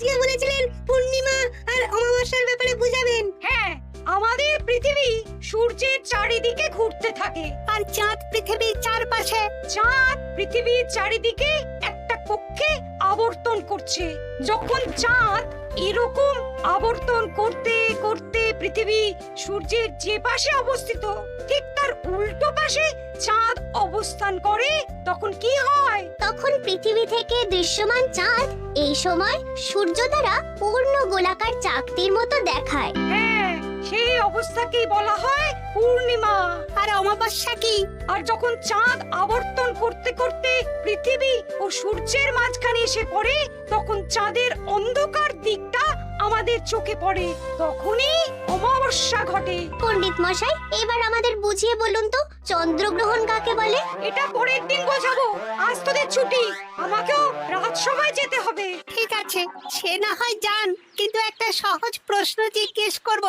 আজকে বলেছিলেন পূর্ণিমা আর অমাবস্যার ব্যাপারে বুঝাবেন। হ্যাঁ, আমাদের পৃথিবী সূর্যের চারিদিকে ঘুরতে থাকে, আর চাঁদ পৃথিবীর চারপাশে। চাঁদ পৃথিবীর চারিদিকে একটা কক্ষে আবর্তন করছে। যখন চাঁদ এরকম আবর্তন করতে করতে পৃথিবী সূর্যের যে পাশে অবস্থিত ঠিক তার উল্টো পাশে চাঁদ অবস্থান করে, তখন কি হয়? তখন পৃথিবী থেকে দৃশ্যমান চাঁদ এই সময় সূর্য দ্বারা পূর্ণ গোলাকার চাকতির মতো দেখায়। হ্যাঁ, সেই অবস্থাকেই বলা হয় পূর্ণিমা। আর অমাবস্যা কি? আর যখন চাঁদ আবর্তন করতে করতে পৃথিবী ও সূর্যের মাঝখানে এসে পড়ে, তখন চাঁদের অন্ধকার দিকটা আমাদের চোখে পড়ে, তখনই অমাবস্যা ঘটে। পণ্ডিত মশাই, এবার আমাদের বুঝিয়ে বলুন তো চন্দ্রগ্রহণ কাকে বলে? এটা পরের দিন বোঝাবো, আজ তোদের ছুটি, আমাকেও রাজসভায় যেতে হবে। ঠিক আছে, সে না হয় যান, কিন্তু একটা সহজ প্রশ্ন জিজ্ঞেস করব,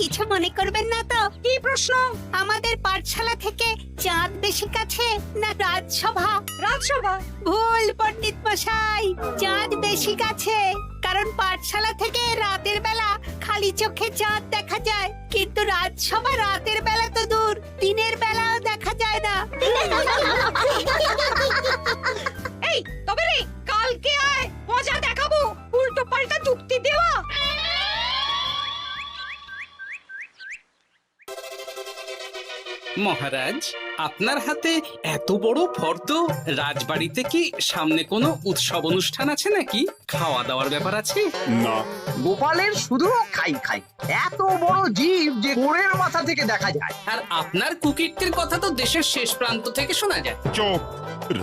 কিছু মনে করবেন না তো? কি প্রশ্ন? আমাদের পাঠশালা থেকে চাঁদ বেশি কাছে না রাজসভা? রাজসভা? ভুল পণ্ডিত মশাই, চাঁদ বেশি কাছে। কারণ পাঠশালা থেকে রাতের বেলা খালি চোখে চাঁদ দেখা যায়, কিন্তু রাজসভা রাতের বেলা তো দূর, দিনের বেলাও দেখা যায় না। এই তবে রে, কালকে আয়, মজা দেখাবো, উল্টো পাল্টা যুক্তি দেওয়া। মহারাজ, আপনার হাতে এত বড় ফর্দ, রাজবাড়িতে কি সামনে কোনো উৎসব অনুষ্ঠান আছে নাকি? খাওয়া দাওয়ার ব্যাপার আছে? না, গোপালের শুধু খাই খাই, এত বড় জীব যে কোণের মাথা থেকে দেখা যায়। আর আপনার কুকীর্তির কথা তো দেশের শেষ প্রান্ত থেকে শোনা যায়। চুপ!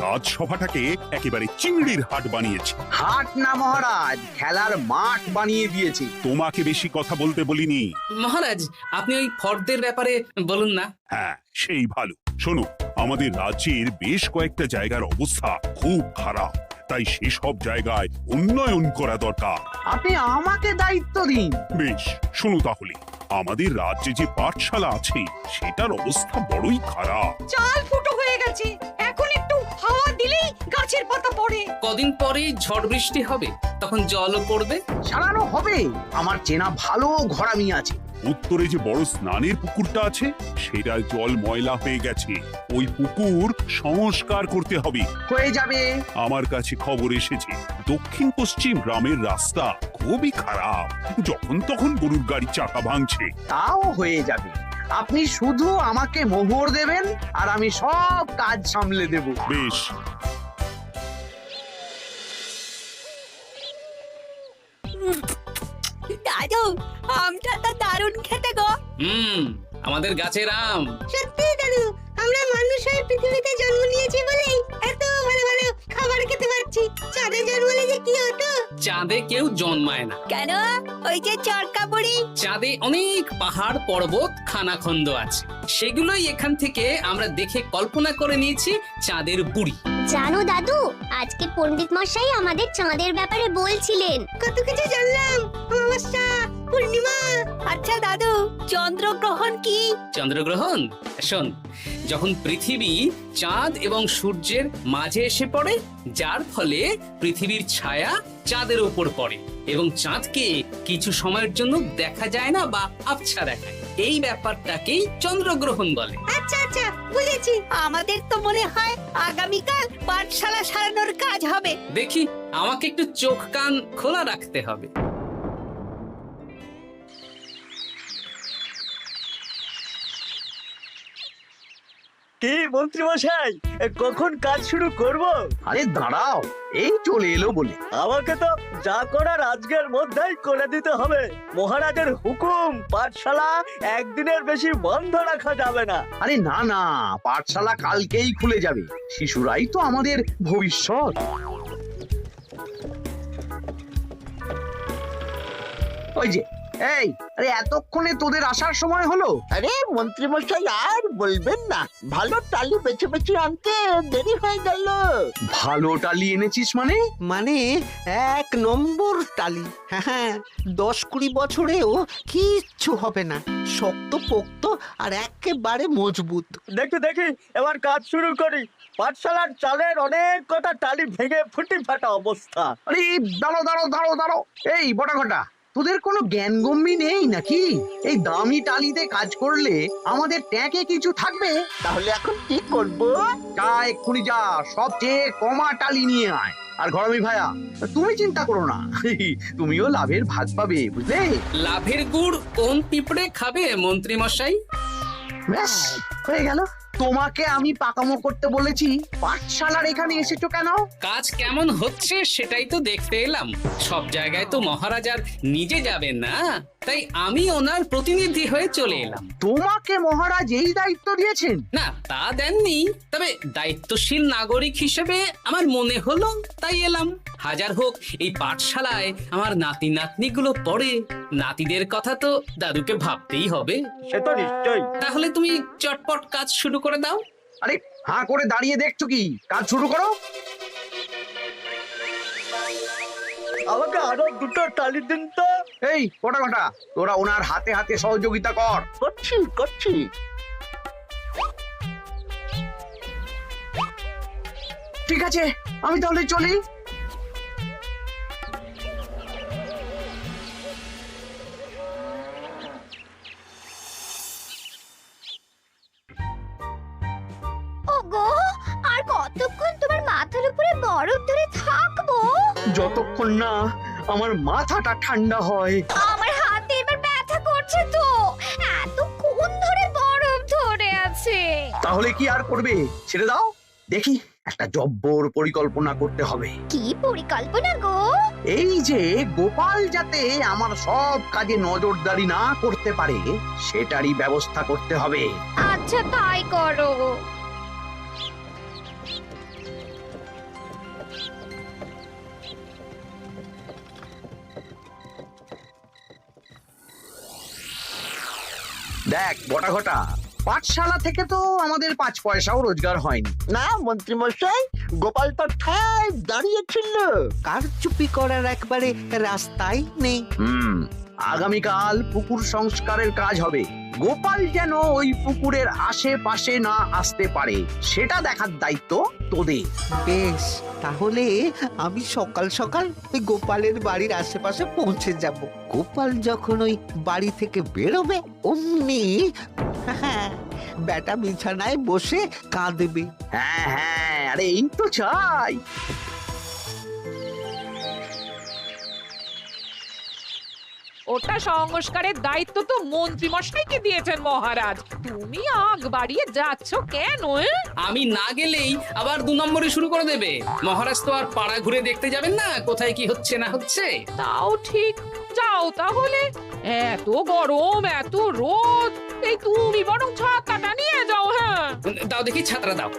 রাজসভাটাকে একেবারে চিংড়ির হাট বানিয়েছে। হাট না মহারাজ, খেলার মাঠ বানিয়ে দিয়েছে। তোমাকে বেশি কথা বলতে বলিনি। মহারাজ, আপনি ওই ফর্দের ব্যাপারে বলুন না। হ্যাঁ, সেই ভালো। শোনো, আমাদের রাজ্যের বেশ কয়েকটা জায়গার অবস্থা খুব খারাপ, তাই সেসব জায়গায় উন্নয়ন করা দরকার। আপনি আমাকে দায়িত্ব দিন। বেশ, শোনো তাহলে, আমাদের রাজ্যে যে পাঠশালা আছে সেটার অবস্থা বড়ই খারাপ। চাল ফুটো হয়ে গেছে, এখন একটু হাওয়া দিলেই গাছের পাতা পড়ে। কদিন পরেই ঝড় বৃষ্টি হবে, তখন জলও পড়বে। সারানো হবে, আমার চেনা ভালো ঘরামি আছে। উত্তরে যে বড় স্নানের পুকুরটা আছে সেটার জল ময়লা হয়ে গেছে, ওই পুকুর সংস্কার করতে হবে। হয়ে যাবে। আমার কাছে খবর এসেছে দক্ষিণ পশ্চিম গ্রামের রাস্তা খুবই খারাপ, যখন তখন গরুর গাড়ি চাকা ভাঙছে। তাও হয়ে যাবে, আপনি শুধু আমাকে মোহর দেবেন আর আমি সব কাজ সামলে দেব। বেশ, দাদু, আমটা তো দারুণ খেতে গো। আমাদের গাছের আম। সত্যি দাদু, আমরা মানুষ হয়ে পৃথিবীতে জন্ম নিয়েছি বলেই এত ভালো ভালো খাবার খেতে পারছি। চাঁদে জন্মালে যে কি হতো? চাঁদে কেউ জন্মায় না। কেন? ওই যে চরকা বুড়ি। চাঁদে অনেক পাহাড় পর্বত খানাখন্দ আছে, সেগুলোই এখান থেকে আমরা দেখে কল্পনা করে নিয়েছি চাঁদের বুড়ি। জানো দাদু, আজকে পণ্ডিত মশাই আমাদের চাঁদের ব্যাপারে বলছিলেন। কত কিছু জানলাম, অমাবস্যা, পূর্ণিমা। আচ্ছা দাদু, চন্দ্রগ্রহণ কি? চন্দ্রগ্রহণ? শোন, যখন পৃথিবী চাঁদ এবং সূর্যের মাঝে এসে পড়ে, যার ফলে পৃথিবীর ছায়া চাঁদের উপর পড়ে এবং চাঁদকে কিছু সময়ের জন্য দেখা যায় না বা আবছা দেখায়, এই ব্যাপারটাকেই চন্দ্রগ্রহণ বলে। আচ্ছা আচ্ছা, বুঝেছি। আমাদের তো মনে হয় আগামীকাল পাঠশালা সারানোর কাজ হবে। দেখি, আমাকে একটু চোখ কান খোলা রাখতে হবে। কি মন্ত্রী মশাই, কখন কাজ শুরু করব? আরে দাঁড়াও, এই চলে এলো বলে। আমাকে তো যা করার আজকের মধ্যেই করে দিতে হবে। মহারাজের হুকুম, পাঠশালা একদিনের বেশি বন্ধ রাখা যাবে না। আরে না না, পাঠশালা কালকেই খুলে যাবে, শিশুরাই তো আমাদের ভবিষ্যৎ। ওই যে এই আরে এতক্ষণে তোদের আসার সময় হলো? আরে মন্ত্রীমশাই আর বলবেন না, ভালো টালি বেছে বেছে আনতে দেরি হয়ে গেল। ভালো টালি এনেছিস মানে? মানে 1 নম্বর টালি। হ্যাঁ 10-20 বছরেও কিচ্ছু হবে না, শক্ত পোক্ত আর একেবারে মজবুত। দেখি দেখি এবার কাজ শুরু করি। পাঠশালার চালের অনেক কটা টালি ভেঙে ফুটি ফাটা অবস্থা। আরে দাঁড়ো দাঁড়ো দাঁড়ো দাঁড়ো, এই বটা ঘটা, তোদের কোনো জ্ঞান গম্যি নেই নাকি? এই দামি টালিতে কাজ করলে আমাদের ট্যাঁকে কিছু থাকবে? তাহলে এখন কি করব? যা এক্ষুনি যা, সবচেয়ে কমা টালি নিয়ে আয়। আর ঘরমি ভাইয়া, তুমি চিন্তা করো না, তুমিও লাভের ভাগ পাবে, বুঝলে? লাভের গুড় কোন পিঁপড়ে খাবে মন্ত্রী মশাই? ব্যাস হয়ে গেল। তোমাকে আমি পাকামো করতে বলেছি, পাঠশালার এখানে এসেছো কেন? কাজ কেমন হচ্ছে সেটাই তো দেখতে এলাম। সব জায়গায় তো মহারাজ আর নিজে যাবেন না, তাই আমি ওনার প্রতিনিধি হয়ে চলে এলাম। তোমাকে মহারাজ এই দায়িত্ব দিয়েছেন? না তা দেননি, তবে দায়িত্বশীল নাগরিক হিসেবে আমার মনে হলো তাই এলাম। হাজার হোক এই পাঠশালায় আমার নাতি নাতনিগুলো পড়ে, নাতিদের কথা তো দাদুকে ভাবতেই হবে। সে তো নিশ্চয়ই। তাহলে তুমি চটপট কাজ শুরু করে দাও। আরে হাঁ করে দাঁড়িয়ে দেখছো কি? কাজ শুরু করো। আমাকে আরো দুটো টালি দিন তো। এই কটা কটা, তোরা ওনার হাতে হাতে সহযোগিতা কর। করছি করছি। ঠিক আছে, আমি তাহলে চলি। ওগো, আর কতক্ষণ তোমার মাথার উপরে বরফ ধরে থাকবো? যতক্ষণ না আমার মাথাটা ঠান্ডা হয়। আমার হাতে এবার ব্যথা করছে তো, এতক্ষণ ধরে বরফ ধরে আছে। তাহলে কি আর করবে? ছেড়ে দাও, দেখি একটা জব্বর পরিকল্পনা করতে হবে। কি পরিকল্পনা গো? এই যে গোপাল যাতে আমার সব কাজে নজরদারি না করতে পারে, সেটারই ব্যবস্থা করতে হবে। আচ্ছা তাই করো। দেখ বটা ঘটা, পাঠশালা থেকে তো আমাদের 5 পয়সাও রোজগার হয়নি। না মন্ত্রীমশাই, গোপাল তো ঠায় দাঁড়িয়েছিল। কারচুপি করার একবারে রাস্তাই নেই। আগামীকাল পুকুর সংস্কারের কাজ হবে। গোপাল যেন ওই পুকুরের আশেপাশে না আসতে পারে, সেটা দেখার দায়িত্ব তোদের। বেশ, তাহলে আমি সকাল সকাল ওই গোপালের বাড়ির আশেপাশে পৌঁছে যাব। গোপাল যখন ওই বাড়ি থেকে বেরোবে অমনি বেটা বিছানায় বসে কাঁদবে। হ্যাঁ হ্যাঁ, আরে এই তো চাই। ওটা সংস্কারের দায়িত্ব তো মন্ত্রী মশাইকে দিয়েছেন মহারাজ। তুমি আগ বাড়িয়ে যাচ্ছ কেন? আমি না গেলেই আবার 2 নম্বরে শুরু করে দেবে। মহারাজ তো আর পাড়া ঘুরে দেখতে যাবেন না কোথায় কি হচ্ছে না হচ্ছে। তাও ঠিক, যাও তাহলে। এত গরম, এত রোদ, এই তুমি বরং ছাতাটা নিয়ে যাও। হ্যাঁ দাও দেখি ছাত্রা দাও।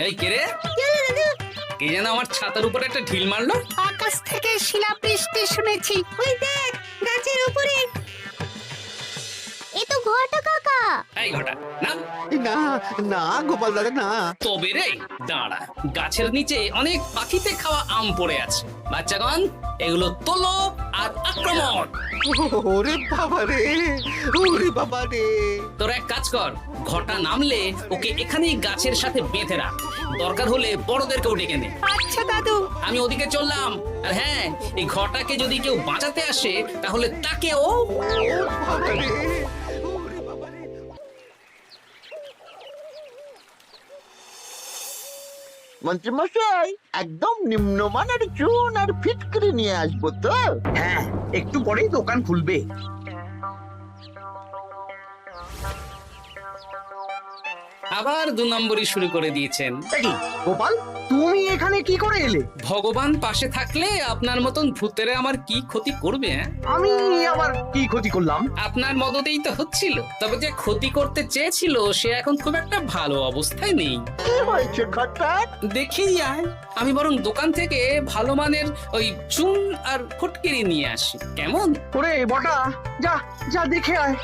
এই কে রে? কে যেন আমার ছাতার উপরে একটা ঢিল মারলো? আকাশ থেকে শিলাবৃষ্টি শুনেছি। ওই দেখ গাছের উপরে। এ তো ঘটা কাকা। এই ঘটা না না না গোপাল দাদা না। তবে রে দাঁড়া, গাছের নিচে অনেক পাখিতে খাওয়া আম পড়ে আছে। বাচ্চাগণ এগুলো তোলো আর আক্রমণ। ওরে বাবা রে, ওরে বাবা রে। তোরা এক কাজ কর, ঘটা নামলে ওকে এখানেই গাছের সাথে বেঁধে রাখ। দরকার হলে বড়দেরকেও ডেকে নে। আচ্ছা দাদু। আমি ওদিকে চললাম। আর হ্যাঁ, এই ঘটাকে যদি কেউ বাঁচাতে আসে তাহলে তাকেও। বাবা রে, ওরে বাবা রে। মন্ত্রীমশাই, একদম নিম্নমানের চুন আর ফিটকিরি নিয়ে আসবো তো? হ্যাঁ, একটু পরেই দোকান খুলবে। আবার 2 নম্বরই শুরু করে দিয়েছেন। এ কি গোপাল, তুমি এখানে কি করে এলে? ভগবান পাশে থাকলে আপনার মতন ভূতেরা আমার কি ক্ষতি করবে? আমি আবার কি ক্ষতি করলাম? আপনার মদতেই তো হচ্ছিল, তবে যে ক্ষতি করতে চেয়েছিল সে এখন খুব একটা ভালো অবস্থায় নেই। কি হয়েছে ঘটা? দেখেই আয়, আমি বরং দোকান থেকে ভালো মানের ওই চুন আর ফটকিরি নিয়ে আসি, কেমন? ওরে বটা, যা যা দেখে আয়।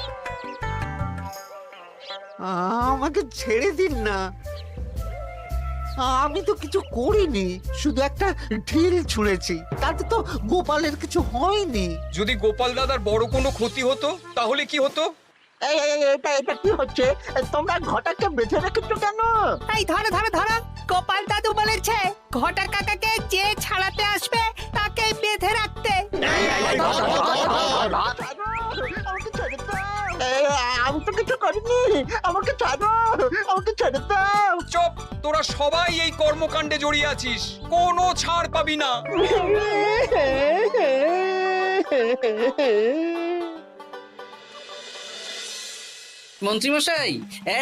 আমাকে ছেড়ে দিন না, আমি তো কিছু করিনি, শুধু একটা ঢিল ছুঁড়েছি, তাতে তো গোপালের কিছু হয়নি। যদি গোপাল দাদার বড় কোনো ক্ষতি হতো তাহলে কি হতো? এটা কি হচ্ছে? তোমরা ঘটাকে বেঁধে রেখেছো কেন? এই ধরো ধরো ধরো, গোপাল দাদু বলেছে ঘটা কাকাকে যে ছাড়াতে আসবে তাকে বেঁধে রাখতে। আমাকে ছেড়ে দাও। আমি তো কিছু করিনি, আমাকে ছাড়ো, আমাকে ছেড়ে দাও। চুপ, তোরা সবাই এই কর্মকাণ্ডে জড়িয়ে আছিস, কোনো ছাড় পাবি না। মন্ত্রীমশাই,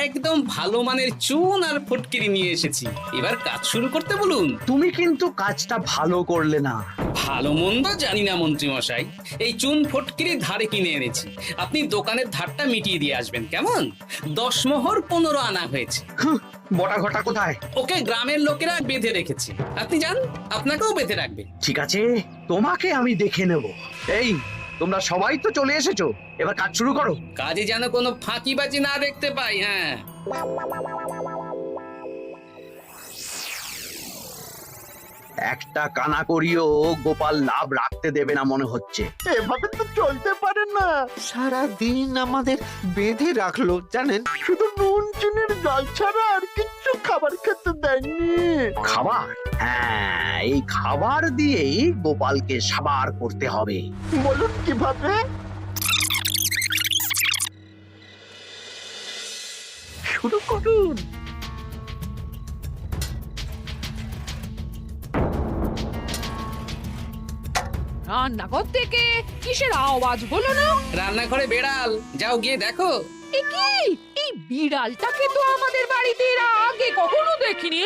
একদম ভালো মানের চুন আর ফটকিরি নিয়ে এসেছি, এবার কাজ শুরু করতে বলুন। তুমি কিন্তু কাজটা ভালো করলে না। ভালো মন্দ জানি না মন্ত্রীমশাই, এই চুন ফটকিরি ধারে কিনে এনেছি, আপনি দোকানের ধারটা মিটিয়ে দিয়ে আসবেন, কেমন? 10 মোহর 15 আনা হয়েছে। বটা ঘটা কোথায়? ওকে গ্রামের লোকেরা বেঁধে রেখেছে, আপনি যান, আপনাকেও বেঁধে রাখবে। ঠিক আছে, তোমাকে আমি দেখে নেব। এই তোমরা সবাই তো চলে এসেছো, এবার কাজ শুরু করো। কাজে যেন কোনো ফাঁকিবাজি না দেখতে পাই। হ্যাঁ, একটা কানা করিও গোপাল লাভ রাখতে দেবে না মনে হচ্ছে। এভাবে তো চলতে পারে না। সারা দিন আমাদের বেঁধে রাখলো জানেন। শুধু নুন চিনির জল ছাড়া আর কিচ্ছু খাবার খেতে দেয়নি। খাবার? হ্যাঁ, এই খাবার দিয়েই গোপালকে সাবার করতে হবে। বলুন কিভাবে? শুরু করুন। রান্নাঘর থেকে কিসের আওয়াজ হলো না? রান্নাঘরে বেড়াল, যাও গিয়ে দেখো। এ কি? এই বিড়ালটাকে তো আমাদের বাড়িতে এর আগে কখনো দেখিনি।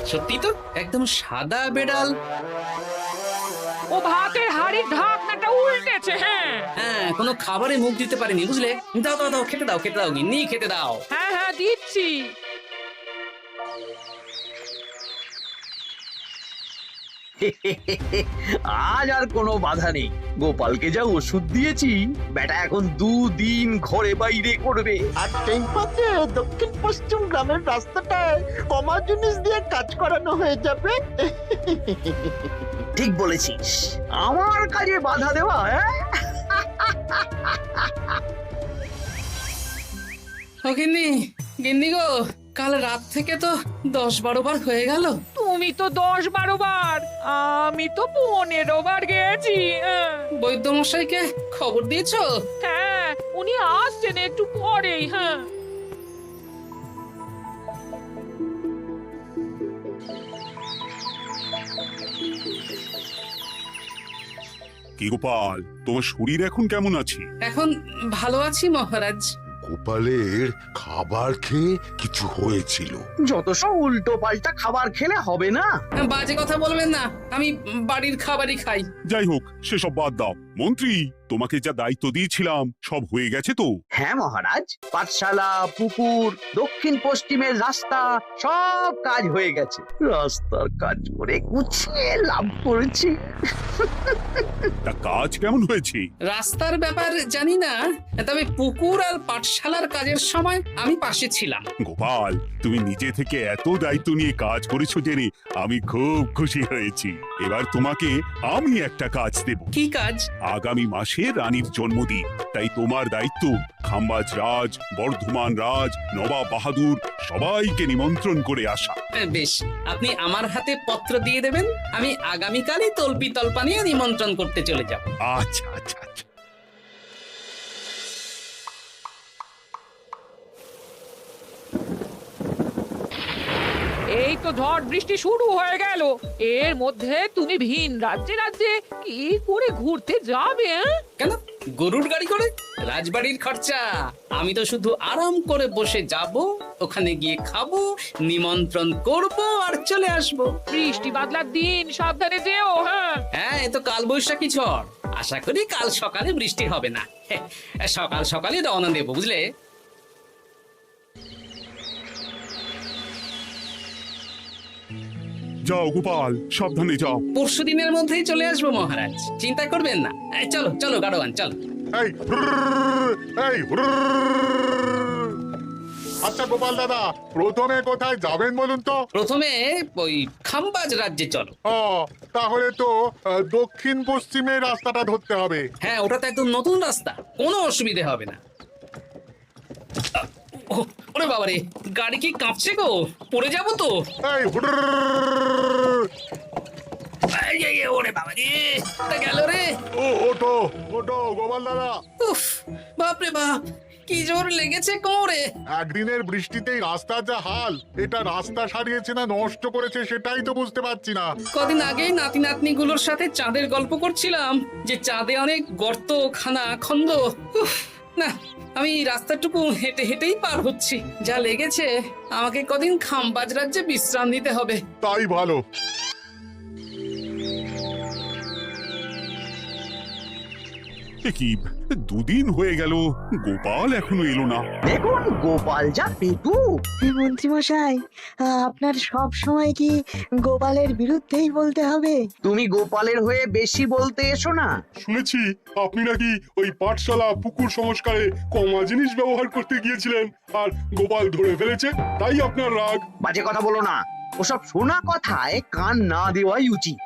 সত্যি তো, একদম সাদা বেড়াল। ও ভাতের হাড়ির ঢাকনাটা উল্টেছে। হ্যাঁ হ্যাঁ, কোনো খাবারে মুখ দিতে পারেনি, বুঝলে? দাও দাও দাও, খেতে দাও, খেতে দাও, গিন্নি খেতে দাও। হ্যাঁ হ্যাঁ দিচ্ছি। আজ আর কোনো বাধা নেই। গোপালকে যা ওষুধ দিয়েছি, বেটা এখন 2 দিন ঘরে বাইরে করবে। আর সেই ফাঁকে দক্ষিণ পশ্চিম গ্রামের রাস্তাটায় কমা জিনিস দিয়ে কাজ করানো হয়ে যাবে। ঠিক বলেছিস, আমার কাজে বাধা দেওয়া। ও গিন্নি, গিন্নি গো, কাল রাত থেকে তো 10-12 বার হয়ে গেল। তুমি তো 10-12 বার, আমি তো 15 বার গেছি। বৈদ্যমশাইকে খবর দিয়েছো? হ্যাঁ, উনি আসছেন একটু পরেই। হ্যাঁ, কি গোপাল, তোমার শরীর এখন কেমন আছে? এখন ভালো আছি মহারাজ। গোপালের খাবার খেয়ে কিছু হয়েছিল। যত সব উল্টো পাল্টা খাবার খেলে হবে না। বাজে কথা বলবেন না, আমি বাড়ির খাবারই খাই। যাই হোক, সেসব বাদ দাও। মন্ত্রী, তোমাকে যা দায়িত্ব দিয়েছিলাম সব হয়ে গেছে তো? হ্যাঁ মহারাজ, পাঠশালা, পুকুর, দক্ষিণ পশ্চিমের রাস্তা সব কাজ হয়ে গেছে। রাস্তার কাজ করে গুছিয়ে লাভ করেছি। তা কাজ কেমন হয়েছে? রাস্তার ব্যাপার জানি না, তবে পুকুর আর পাঠশালার কাজের সময় আমি পাশে ছিলাম। গোপাল, তুমি নিজে থেকে এত দায়িত্ব নিয়ে কাজ করেছো জেনে আমি খুব খুশি হয়েছি। এবার তোমাকে আমি একটা কাজ দেব। কি কাজ? আগামী মাসে রানীর জন্মদিন, তাই তোমার দায়িত্ব খাম্বাজ রাজ, বর্ধমান রাজ, নবাব বাহাদুর সবাইকে নিমন্ত্রণ করে আসা। বেশ, আপনি আমার হাতে পত্র দিয়ে দেবেন, আমি আগামীকালই তল্পি তল্পা নিয়ে নিমন্ত্রণ করতে চলে যাব। আচ্ছা আচ্ছা আচ্ছা। এই তো ঝড় বৃষ্টি শুরু হয়ে গেল, এর মধ্যে তুমি ভিন রাজ্যে রাজ্যে কি করে ঘুরতে যাবে? কেন, গরুর গাড়ি করে রাজবাড়ির খরচা। আমি তো শুধু আরাম করে বসে যাব, ওখানে গিয়ে খাবো, নিমন্ত্রণ করব আর চলে আসবো। বৃষ্টি বাদলার দিন, সাবধানে যেও। হ্যাঁ হ্যাঁ, এ তো কাল বৈশাখী ঝড়। আশা করি কাল সকালে বৃষ্টি হবে না। সকাল সকালে রওনা দেবো, বুঝলে? যাও গোপাল, সাবধানে যাও। পরশু দিনের মধ্যেই চলে আসবো মহারাজ, চিন্তা করবেন না। চলো চলো গাড়োয়ান, চলো। এই এই আচ্ছা গোপাল দাদা, প্রথমে কোথায় যাবেন বলুন তো? প্রথমে ওই খাম্বাজ রাজ্যে চলো। ও, তাহলে তো দক্ষিণ পশ্চিমে রাস্তাটা ধরতে হবে। হ্যাঁ, ওটা তো একদম নতুন রাস্তা, কোনো অসুবিধে হবে না। ওরে বাবারে, গাড়ি কি কাঁপছে গো, পড়ে যাবো তো। ওরে বাবারে, গেল রে। ওটো ওটো গোপাল দাদা। উফ, বাপরে বাপ, কি জোর লেগেছে কোমরে। একদিনের বৃষ্টিতেই রাস্তার যা হাল, এটা রাস্তা সারিয়েছে না নষ্ট করেছে সেটাই তো বুঝতে পারছি না। কদিন আগেই নাতি নাতনি গুলোর সাথে চাঁদের গল্প করছিলাম যে চাঁদে অনেক গর্ত, খানা, খন্দ। উফ, না, আমি রাস্তাটুকু হেঁটে হেঁটেই পার হচ্ছি। যা লেগেছে, আমাকে কদিন খাম্বাজ রাজ্যে বিশ্রাম নিতে হবে। তাই ভালো। কি দুদিন হয়ে গেল, গোপাল এখনো এলো না। দেখুন গোপাল যা পেটু। মন্ত্রী মশাই, আপনার সব সময় কি গোপালের বিরুদ্ধেই বলতে হবে? তুমি গোপালের হয়ে বেশি বলতে এসো না। শুনেছি আপনি নাকি ওই পাঠশালা পুকুর সংস্কারে কমা জিনিস ব্যবহার করতে গিয়েছিলেন, আর গোপাল ধরে ফেলেছে, তাই আপনার রাগ। বাজে কথা বলো না, ওসব শোনা কথায় কান না দেওয়াই উচিত।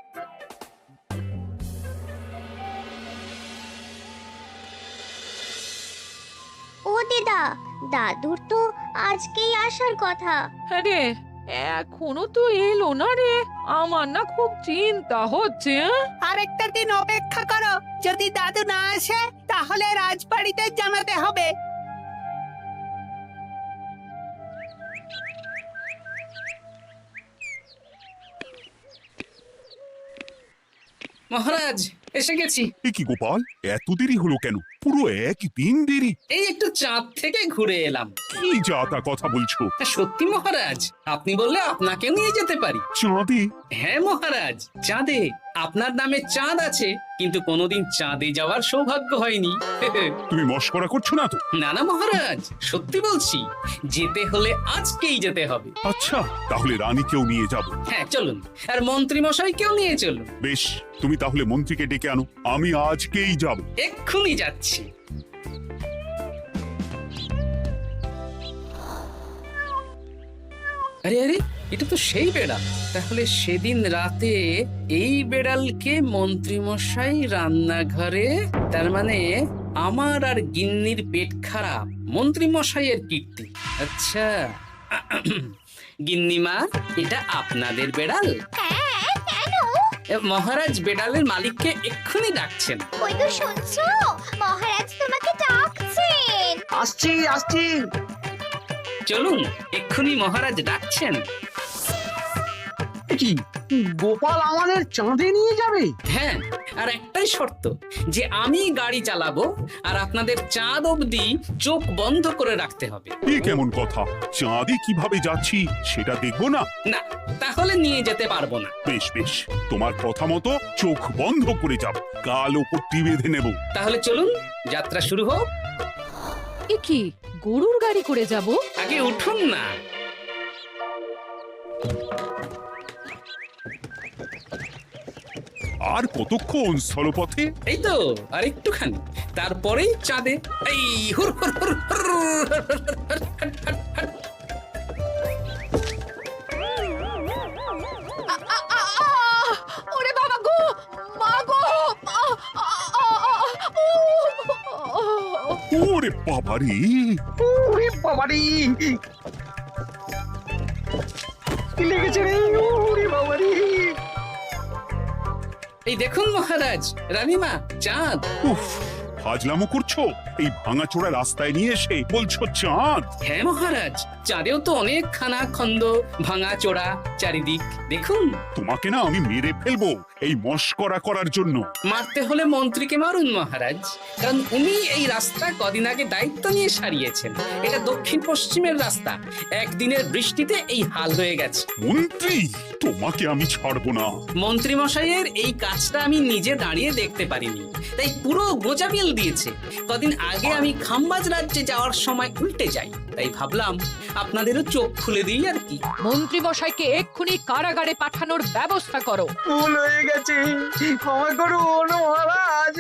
ও দিদা, দাদুর তো আজকেই আসার কথা। হ্যাঁ রে, এখনো তো এলো না রে। আমার না খুব চিন্তা হচ্ছে। আরেকটা দিন অপেক্ষা করো, যদি দাদু না আসে তাহলে রাজবাড়িতে জানাতে হবে। মহারাজ, এসে গেছি। এ কি গোপাল, এত দেরি হলো কেন? পুরো একদিন দেরি। এই একটু চাঁদ থেকে ঘুরে এলাম। কি যা তা কথা বলছো? সত্যি মহারাজ, আপনি বললে আপনাকে নিয়ে যেতে পারি। চাঁদে? হ্যাঁ মহারাজ, চাঁদে। আপনার নামে চাঁদ আছে, কিন্তু কোনোদিন চাঁদে যাওয়ার সৌভাগ্য হয়নি। তুমি মস্করা করছো না তো? না না মহারাজ, সত্যি বলছি, যেতে হলে আজকেই যেতে হবে। আচ্ছা, তাহলে রানীকেও নিয়ে যাব। হ্যাঁ চলুন, আর মন্ত্রী মশাইকেও নিয়ে চলুন। বেশ, তুমি তাহলে মন্ত্রীকে ডেকে আনো, আমি আজকেই যাব। এক্ষুনি যাচ্ছি। আরে আরে, এটা তো সেই বেড়াল। তাহলে সেদিন রাতে এই বেড়ালকে মন্ত্রী মশাই রান্নাঘরে, তার মানে আমার আর গিন্নির পেট খারাপ, মন্ত্রী মশাইয়ের কীর্তি। আচ্ছা, গিন্নিমা, এটা আপনাদের বেড়াল? হ্যাঁ, কেন? মহারাজ বেড়ালের মালিককে এক্ষুনি ডাকছেন। ওই তো শুনছো, মহারাজ তোমাকে ডাকছেন। আসছি আসছি। চলুন, এক্ষুনি মহারাজ ডাকছেন। কি গোপাল আমাদের চাঁদে নিয়ে যাবে? হ্যাঁ, আর একটাই শর্ত, যে আমি গাড়ি চালাবো আর আপনাদের চাঁদ অবধি চোখ বন্ধ করে রাখতে হবে। এ কেমন কথা? চাঁদে কিভাবে যাচ্ছি সেটা দেখবো না? না, তাহলে নিয়ে যেতে পারবো না। বেশ বেশ, তোমার কথা মতো চোখ বন্ধ করে যাব, কাল ওপরটি বেঁধে নেব। তাহলে চলুন, যাত্রা শুরু হোক। এ কি, গরুর গাড়ি করে যাব? আগে উঠুন না। আর কতক্ষণ স্থলপথে? এই তো আর একটুখানি, তারপরেই চাঁদে। এই হুর হুর হুর হুর, ওরে বাবা গো, মা গো। ওরে বাবারে, ওরে বাবারে, কি লেগেছে রে? ওরে বাবারে। এই দেখুন মহারাজ, রানীমা, চাঁদ। উফ, ফাজলামো করছো? এই ভাঙাচোরা রাস্তায় নিয়ে এসে বলছো চাঁদ? হ্যাঁ মহারাজ, চাঁদেও তো অনেক খানা খন্দ, ভাঙা চোরা চারিদিক। দেখুন, তোমাকে না আমি মেরে ফেলবো এই মস্করা করার জন্য। মারতে হলে মন্ত্রীকে মারুন মহারাজ, কারণ উনি এই রাস্তা কদিন আগে দায়িত্ব নিয়ে সারিয়েছেন। এটা দক্ষিণ পশ্চিমের রাস্তা, একদিনের বৃষ্টিতে এই হাল হয়ে গেছে। মন্ত্রী, তোমাকে আমি ছাড়বো না। মন্ত্রী মশাইয়ের এই কাজটা আমি নিজে দাঁড়িয়ে দেখতে পারিনি, তাই পুরো গোজামিল দিয়েছে। কদিন আগে আমি খাম্বাজ রাজ্যে যাওয়ার সময় উল্টে যাই, তাই ভাবলাম আপনাদেরও চোখ খুলে দিই আর কি। মন্ত্রী মশাইকে এক্ষুনি কারাগারে পাঠানোর ব্যবস্থা করো। ভুল হয়ে গেছে, ক্ষমা করুন মহারাজ।